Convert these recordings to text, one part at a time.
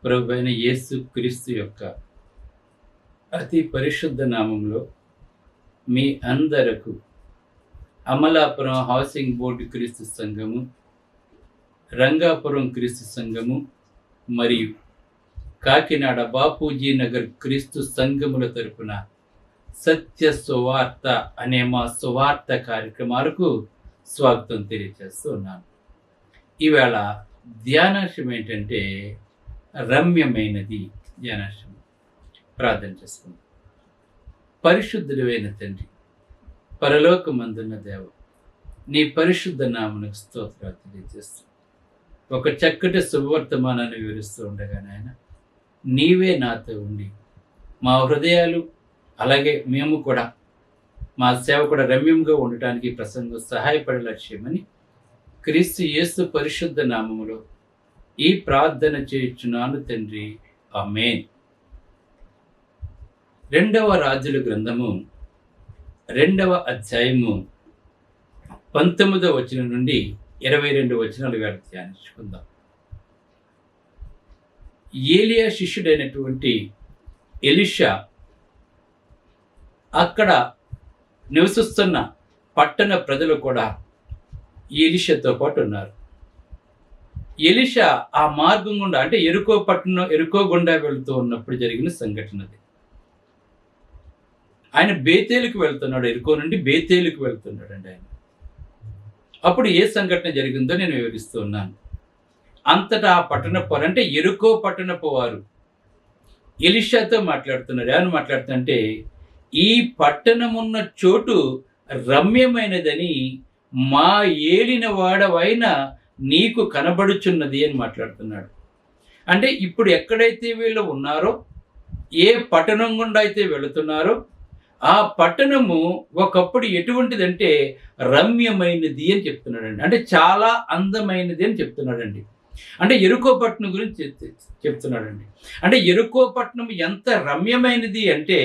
ప్రభువైన యేసు క్రీస్తు యొక్క అతి పరిశుద్ధ నామంలో మీ అందరకు అమలాపురం హౌసింగ్ బోర్డు క్రీస్తు సంఘము, రంగాపురం క్రీస్తు సంఘము మరియు కాకినాడ బాపూజీ నగర్ క్రీస్తు సంఘముల తరపున సత్య సువార్త అనే మా సువార్త కార్యక్రమాలకు స్వాగతం తెలియజేస్తూ ఉన్నాను. ఈవేళ ధ్యానాంశం ఏంటంటే రమ్యమైనది. ధ్యానాంశం ప్రార్థన చేసుకుందాం. పరిశుద్ధుడైన తండ్రి, పరలోకమందున్న దేవ, నీ పరిశుద్ధ నామమునకు స్తోత్రాలు తెలియజేస్తూ ఒక చక్కటి శుభవర్తమానాన్ని వివరిస్తూ ఉండగా నాయన, నీవే నాతో ఉండి మా హృదయాలు అలాగే మేము కూడా మా సేవ కూడా రమ్యంగా ఉండటానికి ప్రసంగం సహాయపడే లక్ష్యమని క్రీస్తు యేసు పరిశుద్ధ నామములో ఈ ప్రార్థన చేయుచున్నాను తండ్రి, ఆమేన్. 2వ రాజుల గ్రంథము 2వ అధ్యాయము 19వ వచనం నుండి 22 వచనాలు వేళ ధ్యానించుకుందాం. ఏలియా శిష్యుడైనటువంటి ఎలీషా అక్కడ నివసిస్తున్న పట్టణ ప్రజలు కూడా ఎలీషాతో పాటు ఉన్నారు. ఎలీషా ఆ మార్గం గుండా అంటే ఎరుకో గుండా వెళుతూ ఉన్నప్పుడు జరిగిన సంఘటన అది. ఆయన బేతేలుకు వెళ్తున్నాడు, ఎరుకో నుండి బేతేలుకు వెళ్తున్నాడు అండి ఆయన. అప్పుడు ఏ సంఘటన జరిగిందో నేను వివరిస్తూ ఉన్నాను. అంతటా ఆ పట్టణపు వారు అంటే ఎరుకో పట్టణపు వారు ఎలీషాతో మాట్లాడుతున్నారు. ఏమని మాట్లాడుతుంటే, ఈ పట్టణమున్న చోటు రమ్యమైనదని మా ఏలిన వాడవైన నీకు కనబడుచున్నది అని మాట్లాడుతున్నాడు. అంటే ఇప్పుడు ఎక్కడైతే వీళ్ళు ఉన్నారో, ఏ పట్టణం గుండా అయితే వెళుతున్నారో, ఆ పట్టణము ఒకప్పుడు ఎటువంటిదంటే రమ్యమైనది అని చెప్తున్నాడండి. అంటే చాలా అందమైనది అని చెప్తున్నాడండి. అంటే ఎరుకో పట్టణం గురించి చెప్తున్నాడండి. అంటే ఎరుకో పట్టణం ఎంత రమ్యమైనది అంటే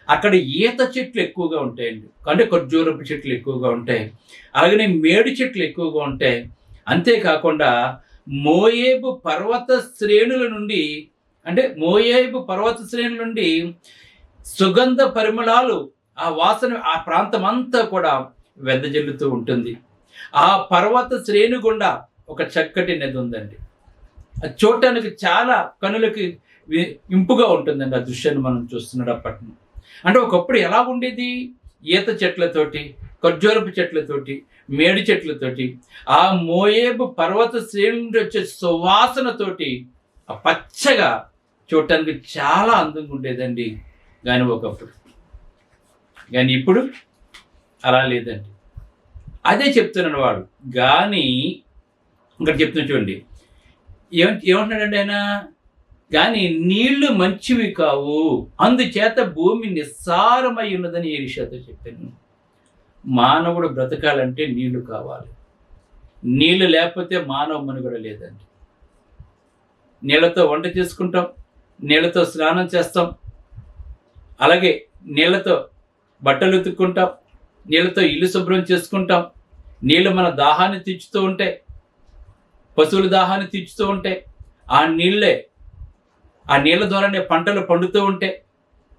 అక్కడ ఈత చెట్లు ఎక్కువగా ఉంటాయండి. అంటే ఖర్జూరపు చెట్లు ఎక్కువగా ఉంటాయి, అలాగనే మేడు చెట్లు ఎక్కువగా ఉంటాయి. అంతేకాకుండా మోయేబు పర్వత శ్రేణుల నుండి సుగంధ పరిమళాలు, ఆ వాసన ఆ ప్రాంతం అంతా కూడా వెదజల్లుతూ ఉంటుంది. ఆ పర్వత శ్రేణి గుండా ఒక చక్కటి నది ఉందండి. అది చూడటానికి చాలా కనులకి ఇంపుగా ఉంటుందండి. ఆ దృశ్యాన్ని మనం చూస్తున్నాడు. ఆ పట్టణం అంటే ఒకప్పుడు ఎలా ఉండేది? ఈత చెట్లతోటి, ఖర్జూరపు చెట్లతోటి, మేడి చెట్లతోటి, ఆ మోయేబు పర్వత శ్రేణి నుండి వచ్చే సువాసనతోటి ఆ పచ్చగా చూడటానికి చాలా అందంగా ఉండేదండి. కానీ ఒకప్పుడు, కానీ ఇప్పుడు అలా లేదండి. అదే చెప్తున్నాడు వాడు. కానీ ఇక్కడ చెప్తున్నా చూడండి, ఏమంటున్నాడండి ఆయన? కానీ నీళ్లు మంచివి కావు, అందుచేత భూమి నిస్సారమై ఉన్నదని ఎలీషాతో చెప్పాను. మానవుడు బ్రతకాలంటే నీళ్లు కావాలి. నీళ్లు లేకపోతే మానవ మనుగడ లేదండి. నీళ్లతో వంట చేసుకుంటాం, నీళ్లతో స్నానం చేస్తాం, అలాగే నీళ్లతో బట్టలు ఉతుక్కుంటాం, నీళ్లతో ఇల్లు శుభ్రం చేసుకుంటాం. నీళ్లు మన దాహాన్ని తీర్చుతూ ఉంటాయి, పశువుల దాహాన్ని తీర్చుతూ ఉంటాయి. ఆ నీళ్ల ద్వారానే పంటలు పండుతూ ఉంటాయి,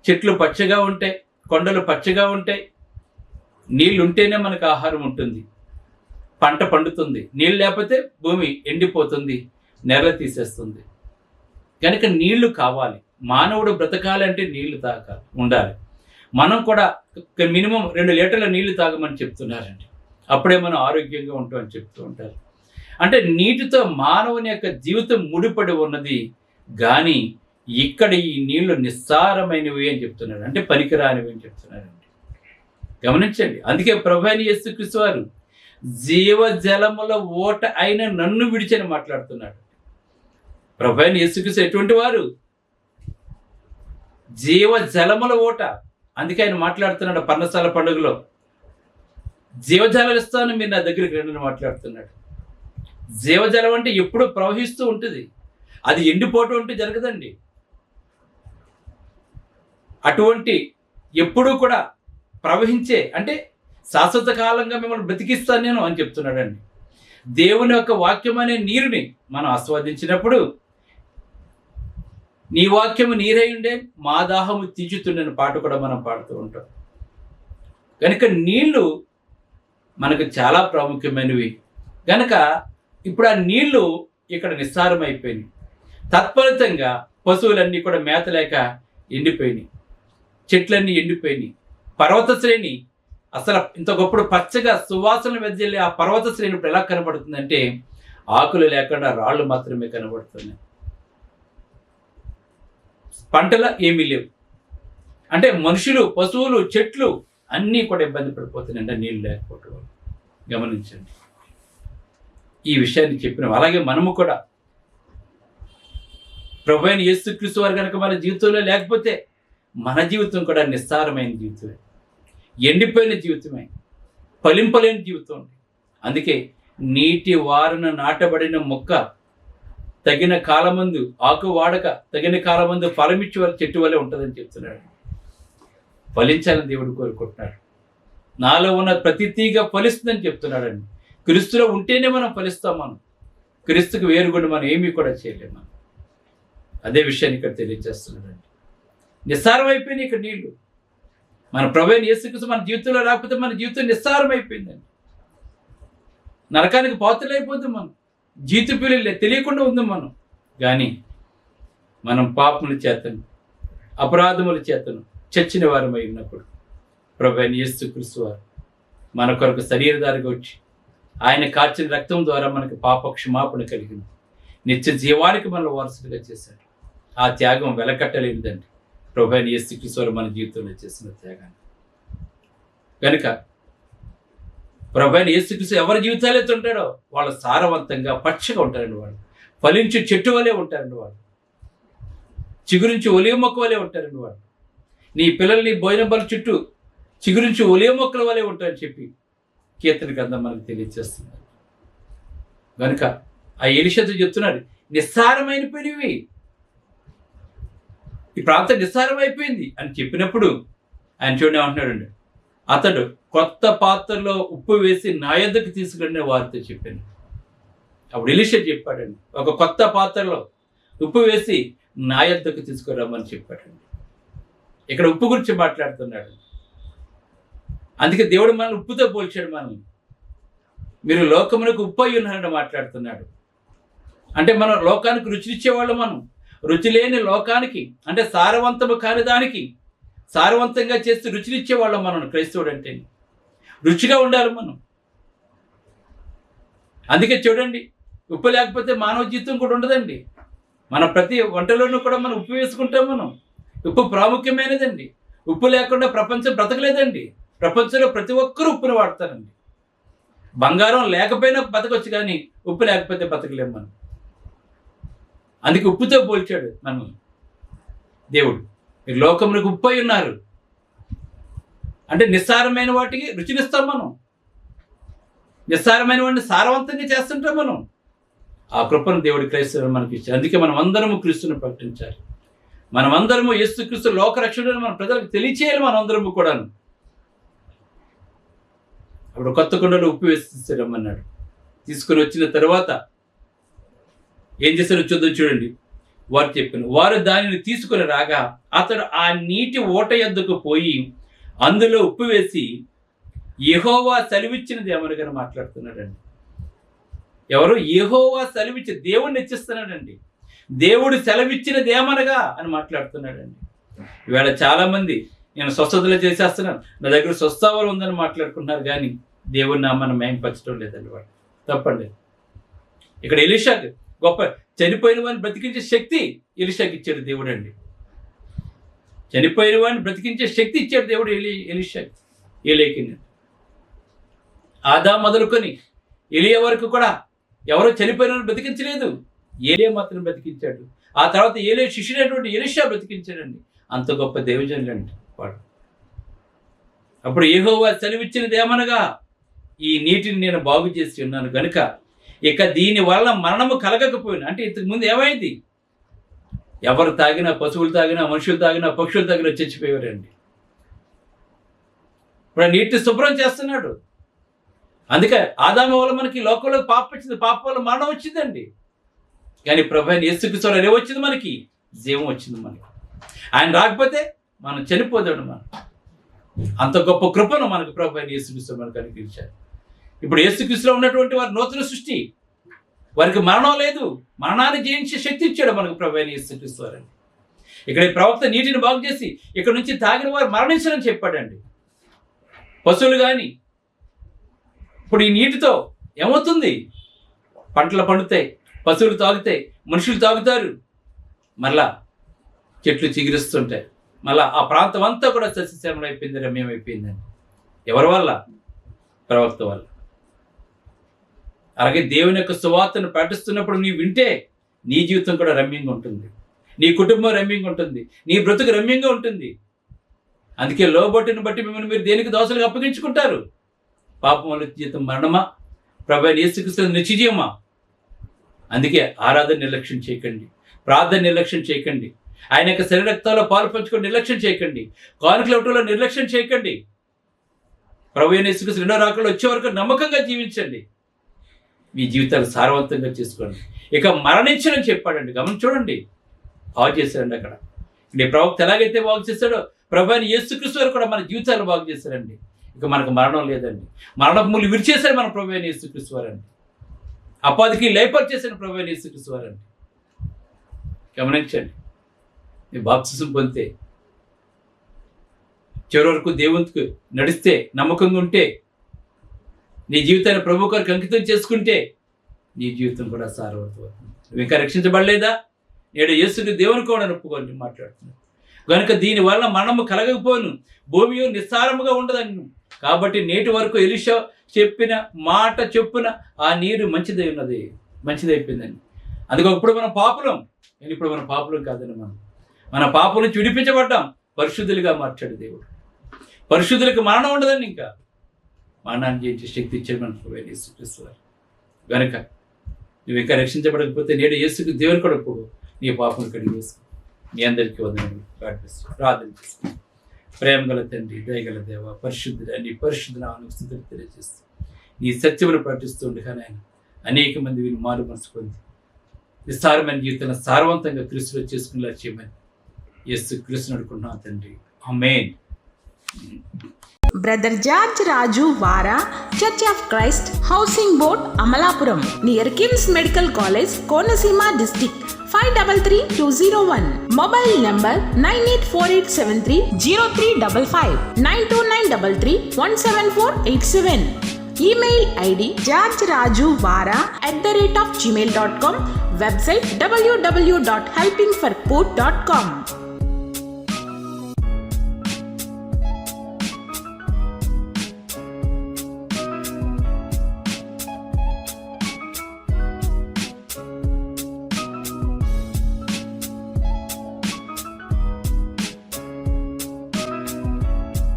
చెట్లు పచ్చగా ఉంటాయి, కొండలు పచ్చగా ఉంటాయి. నీళ్ళు ఉంటేనే మనకు ఆహారం ఉంటుంది, పంట పండుతుంది. నీళ్ళు లేకపోతే భూమి ఎండిపోతుంది, నెరలు తీసేస్తుంది. కనుక నీళ్లు కావాలి. మానవుడు బ్రతకాలంటే నీళ్లు ఉండాలి. మనం కూడా మినిమం 2 లీటర్ల నీళ్లు తాగమని చెప్తున్నారండి. అప్పుడే మనం ఆరోగ్యంగా ఉంటామని చెప్తూ ఉంటారు. అంటే నీటితో మానవుని యొక్క జీవితం ముడిపడి ఉన్నది. కానీ ఇక్కడ ఈ నీళ్లు నిస్సారమైనవి అని చెప్తున్నాడు, అంటే పనికిరానివి అని చెప్తున్నారండి. గమనించండి. అందుకే ప్రభువైన యేసుక్రీస్తు వారు జీవజలముల ఓట అయిన నన్ను విడిచని మాట్లాడుతున్నాడు. ప్రభువైన యేసుక్రీస్తు ఎటువంటి వారు? జీవజలముల ఓట. అందుకే ఆయన మాట్లాడుతున్నాడు పర్ణశాల పండుగలో, జీవజలం ఇస్తాను, మీరు నా దగ్గరికి రండి మాట్లాడుతున్నాడు. జీవజలం అంటే ఎప్పుడూ ప్రవహిస్తూ ఉంటుంది, అది ఎండిపోవటం అంటే జరగదండి. అటువంటి ఎప్పుడూ కూడా ప్రవహించే, అంటే శాశ్వత కాలంగా మిమ్మల్ని బ్రతికిస్తాను నేను అని చెప్తున్నాడండి. దేవుని యొక్క వాక్యం అనే నీరుని మనం ఆస్వాదించినప్పుడు నీ వాక్యము నీరై ఉండే మా దాహము తీర్చుతుండని పాట కూడా మనం పాడుతూ ఉంటాం. కనుక నీళ్లు మనకు చాలా ప్రాముఖ్యమైనవి. కనుక ఇప్పుడు ఆ నీళ్లు ఇక్కడ నిస్సారమైపోయినాయి. తత్ఫలితంగా పశువులన్నీ కూడా మేత లేక ఎండిపోయినాయి, చెట్లన్నీ ఎండిపోయినాయి. పర్వత శ్రేణి అసలు ఇంత గొప్పడు పచ్చగా సువాసన వెదజల్లి ఆ పర్వత శ్రేణి ఇప్పుడు ఎలా కనబడుతుందంటే ఆకులు లేకుండా రాళ్ళు మాత్రమే కనబడుతున్నాయి. పంటలు ఏమీ లేవు. అంటే మనుషులు, పశువులు, చెట్లు అన్నీ కూడా ఇబ్బంది పడిపోతున్నాయండి నీళ్ళు లేకపోవడం వల్ల. గమనించండి ఈ విషయాన్ని చెప్పినాం. అలాగే మనము కూడా ప్రభువైన అయిన యేసుక్రీస్తు వారు కనుక మన జీవితంలో లేకపోతే మన జీవితం కూడా నిస్సారమైన జీవితమే, ఎండిపోయిన జీవితమే, ఫలింపలేని జీవితం. అందుకే నీటి వారున నాటబడిన మొక్క తగిన కాలమందు ఆకు వాడక తగిన కాలమందు ఫలమిచ్చి వాళ్ళ చెట్టు వల్లే ఉంటుందని చెప్తున్నాడు. ఫలించాలని దేవుడు కోరుకుంటున్నాడు. నాలో ఉన్న ప్రతి తీగ ఫలిస్తుందని చెప్తున్నాడండి. క్రీస్తులో ఉంటేనే మనం ఫలిస్తాం. మనం క్రీస్తుకు వేరుగుండి మనం ఏమీ కూడా చేయలేము. మనం అదే విషయాన్ని ఇక్కడ తెలియజేస్తున్నాడండి. నిస్సారం అయిపోయినాయి ఇక్కడ నీళ్లు. మన ప్రభువైన యేసుక్రీస్తు మన జీవితంలో రాకపోతే మన జీవితం నిస్సారం అయిపోయిందండి. నరకానికి పాత్రలైపోతుంది. మనం జీతు పిల్లలే తెలియకుండా ఉంది మనం. కానీ మనం పాపముల చేతను అపరాధముల చేతను చచ్చిన వారమై ఉన్నప్పుడు ప్రభువైన యేసుక్రీస్తు వారు మన కొరకు శరీరధారిగా వచ్చి ఆయన కార్చిన రక్తం ద్వారా మనకు పాప క్షమాపణ కలిగింది. నిత్య జీవానికి మనల్ని వారసుడిగా చేశాడు. ఆ త్యాగం వెలకట్టలేనిదండి ప్రభువైన యేసుక్రీస్తు వారు మన జీవితంలో చేసిన త్యాగాన్ని. కనుక ప్రభువైన యేసుక్రీస్తు ఎవరి జీవితాలు అయితే ఉంటాడో వాళ్ళు సారవంతంగా పచ్చగా ఉంటారండి. వాళ్ళు ఫలించి చెట్టు వలె ఉంటారండి. వాళ్ళు చిగురించి ఒలివ మొక్క వలె ఉంటారండి. వాళ్ళు నీ పిల్లల్ని భోజన బల చుట్టూ చిగురించి ఒలివ మొక్కల వలె ఉంటారని చెప్పి కీర్తన గ్రంథం మనకు తెలియజేస్తుంది. కనుక ఆ ఎలీషాతో చెప్తున్నాడు, నిస్సారమైన పెరివి ఈ ప్రాంతం నిస్సారం అయిపోయింది అని చెప్పినప్పుడు ఆయన చూడండి ఏమంటున్నాడండి, అతడు కొత్త పాత్రలో ఉప్పు వేసి నా యొద్దకు తీసుకుని వారితో చెప్పాను. అప్పుడు ఎలీషా చెప్పాడండి, ఒక కొత్త పాత్రలో ఉప్పు వేసి నా యొద్దకు తీసుకురామని చెప్పాడండి. ఇక్కడ ఉప్పు గురించి మాట్లాడుతున్నాడు. అందుకే దేవుడు మనల్ని ఉప్పుతో పోల్చాడు. మనల్ని మీరు లోకమునకు ఉప్పు అయి ఉన్నారని మాట్లాడుతున్నాడు. అంటే మనం లోకానికి రుచినిచ్చేవాళ్ళు. మనం రుచి లేని లోకానికి, అంటే సారవంతము కాని దానికి సారవంతంగా చేస్తే రుచినిచ్చేవాళ్ళం మనం. క్రైస్తవుడు అంటే రుచిగా ఉండాలి మనం. అందుకే చూడండి, ఉప్పు లేకపోతే మానవ జీవితం కూడా ఉండదండి. మన ప్రతి వంటలోనూ కూడా మనం ఉప్పు వేసుకుంటాం. మనం ఉప్పు ప్రాముఖ్యమైనదండి. ఉప్పు లేకుండా ప్రపంచం బ్రతకలేదండి. ప్రపంచంలో ప్రతి ఒక్కరూ ఉప్పును వాడతారండి. బంగారం లేకపోయినా బతకొచ్చు, కానీ ఉప్పు లేకపోతే బతకలేము మనం. అందుకే ఉప్పుతో పోల్చాడు మనం దేవుడు. మీరు లోకములకు ఉప్పు అయి ఉన్నారు అంటే నిస్సారమైన వాటికి రుచినిస్తాం మనం. నిస్సారమైన వాటిని సారవంతంగా చేస్తుంటాం మనం. ఆ కృపను దేవుడి క్రైస్తవులు మనకి ఇచ్చారు. అందుకే మనం అందరము క్రీస్తుని ప్రకటించాలి. మనమందరము యేసుక్రీస్తు లోకరక్షకుడని మన ప్రజలకు తెలియచేయాలి. మనం అందరము కూడాను. అప్పుడు కొత్త కుండలో ఉప్పు వేసి రమ్మన్నాడు. తీసుకుని వచ్చిన తర్వాత ఏం చేశారో చూద్దాం. చూడండి, వారు చెప్పిన వారు దానిని తీసుకుని రాగా అతడు ఆ నీటి ఓట యొద్దకు పోయి అందులో ఉప్పు వేసి యెహోవా సెలవిచ్చినది ఏమనగానే మాట్లాడుతున్నాడండి. ఎవరు? యెహోవా సెలవిచ్చి దేవుడిని హెచ్చిస్తున్నాడండి. దేవుడు సెలవిచ్చినది ఏమనగా అని మాట్లాడుతున్నాడండి. ఈవేళ చాలామంది నేను స్వస్థతలు చేసేస్తున్నాను, నా దగ్గర స్వస్థావరం ఉందని మాట్లాడుకుంటున్నారు, కానీ దేవుడి నామాన్ని మేంపరచడం లేదండి. వాడు తప్పండి. ఇక్కడ ఎలీషాకి గొప్ప చనిపోయిన వాడిని బ్రతికించే శక్తి ఎలీషాకి ఇచ్చాడు దేవుడు అండి. చనిపోయిన వాడిని బ్రతికించే శక్తి ఇచ్చాడు దేవుడు ఎలీషాకి. ఏలేకి ఆదా మొదలుకొని ఎలియా వరకు కూడా ఎవరో చనిపోయిన వాడిని బ్రతికించలేదు, ఏలియా మాత్రం బ్రతికించాడు. ఆ తర్వాత ఏలియా శిష్యుడైనటువంటి ఎలీషా బ్రతికించాడండి. అంత గొప్ప దేవజనులండి వాడు. అప్పుడు యెహోవా సెలవిచ్చినది ఏమనగా ఈ నీటిని నేను బాగు చేసి ఉన్నాను కనుక ఇక దీని వల్ల మరణము కలగకపోయినా. అంటే ఇంతకు ముందు ఏమైంది? ఎవరు తాగినా, పశువులు తాగినా, మనుషులు తాగినా, పక్షులు తాగినా చచ్చిపోయేవారండి. ఇప్పుడు నీటిని శుభ్రం చేస్తున్నాడు. అందుకే ఆదాము వల్ల మనకి లోకంలో పాపం వచ్చింది, పాపం వల్ల మరణం వచ్చిందండి. కానీ ప్రభువైన యేసుక్రీస్తు వల్ల ఏమొచ్చింది? మనకి జీవం వచ్చింది మనకి. ఆయన రాకపోతే మనం చనిపోదాడు. మనం అంత గొప్ప కృపను మనకు ప్రభు అయిన యేసుక్రీస్తు మనకు అనుగ్రహించారు. ఇప్పుడు యేసుక్రీస్తులో ఉన్నటువంటి వారి నూతన సృష్టి, వారికి మరణం లేదు, మరణాన్ని జయించే శక్తి ఇచ్చాడు మనకు ప్రభు అయిన యేసుక్రీస్తు వారండి. ఇక్కడ ఈ ప్రవక్త నీటిని బాగు చేసి ఇక్కడ నుంచి తాగిన వారు మరణించరని చెప్పాడండి. పశువులు కానీ ఇప్పుడు ఈ నీటితో ఏమవుతుంది? పంటలు పండుతాయి, పశువులు తాగుతాయి, మనుషులు తాగుతారు, మళ్ళా చెట్లు చిగురిస్తుంటాయి, మళ్ళా ఆ ప్రాంతం అంతా కూడా సస్యశ్యామలం అయిపోయింది, రమ్యం అయిపోయిందండి. ఎవరి వల్ల? ప్రవక్త వల్ల. అలాగే దేవుని యొక్క సువార్తను ప్రకటిస్తున్నప్పుడు నీవు వింటే నీ జీవితం కూడా రమ్యంగా ఉంటుంది, నీ కుటుంబం రమ్యంగా ఉంటుంది, నీ బ్రతుకు రమ్యంగా ఉంటుంది. అందుకే లోబొట్టుని బట్టి మిమ్మల్ని మీరు దేనికి దోషాలకు అప్పగించుకుంటారు? పాపం వల్ల జీవితం మరణమా, ప్రభు అయిన యేసుక్రీస్తు నిత్యజీవమా? అందుకే ఆరాధన నిర్లక్ష్యం చేయకండి, ప్రార్థన నిర్లక్ష్యం చేయకండి, ఆయన యొక్క శరీర రక్తాల్లో పాలు పంచుకొని నిర్లక్ష్యం చేయకండి, కానుకల ఇవ్వటంలో నిర్లక్ష్యం చేయకండి. ప్రభు అయిన యేసుక్రీస్తు రెండో రాకడలో వచ్చే వరకు నమ్మకంగా జీవించండి, మీ జీవితాలు సారవంతంగా చేసుకోండి. ఇక మరణించని చెప్పాడండి. గమని చూడండి, బాగు చేశారండి. అక్కడ ఈ ప్రవక్త ఎలాగైతే బాగు చేశాడో ప్రభు అయిన యేసుక్రీస్తు వారు కూడా మన జీవితాలు బాగు చేశారండి. ఇక మనకు మరణం లేదండి. మరణపు ముళ్ళు విరిచేశారు మన ప్రభు అయిన యేసుక్రీస్తు వారండి. అపాధికి లేపరిచేసిన ప్రభు అయిన యేసుక్రీస్తు వారండి. గమనించండి, నీ బాప్తిసం పొందితే చివరి వరకు దేవునికి నడిస్తే, నమ్మకంగా ఉంటే, నీ జీవితాన్ని ప్రభు కొరకు అంకితం చేసుకుంటే నీ జీవితం కూడా సారవంతం. నువ్వు ఇంకా రక్షించబడలేదా? నేడు యేసుని దేవుని కూడా ఒప్పుకొని మాట్లాడుతున్నాను కనుక దీనివల్ల మరణము కలగకపోను, భూమి నిస్సారముగా ఉండదని. కాబట్టి నేటి వరకు ఎలీషా చెప్పిన మాట చొప్పున ఆ నీరు మంచిదైపోయిందండి. అందుకే ఇప్పుడు మనం పాపులం, ఇప్పుడు మనం పాపులం కాదండి. మన పాపం నుంచి విడిపించబడ్డాం, పరిశుద్ధులుగా మార్చాడు దేవుడు. పరిశుద్ధులకు మరణం ఉండదండి. ఇంకా మరణాన్ని జయించే శక్తి ఇచ్చాడు మనకు యేసుక్రీస్తు వారు. కనుక నువ్వు ఇంకా రక్షించబడకపోతే నేడు యేసుకు దేవుని కొరకు నీ పాపం కడిగి వేసుకో. మీ అందరికీ వందనములు. ప్రార్థన చేస్తాను. ప్రేమ గల తండ్రి, దయగల దేవ, పరిశుద్ధుడు, నీ పరిశుద్ధ నామమునకు స్తుతులు తెలియజేస్తూ నీ సత్యమును ప్రకటిస్తూ ఉండగా నాయన అనేక మంది వీళ్ళు మారు మనసు పొంది విస్తారమైన జీవితాన్ని సారవంతంగా క్రీస్తులో చేసుకునేలా చేయమని యేసుక్రీస్తుని అడుగుతున్నాను తండ్రి. ఆమేన్. Brother George Raju Vara, Church of Christ, Housing Board, Amalapuram, near Kims Medical College, Konasima District, 533201. Mobile number 9848730355, 92933174887. Email ID georgerajuvara@gmail.com. Website www.helpingforpoor.com.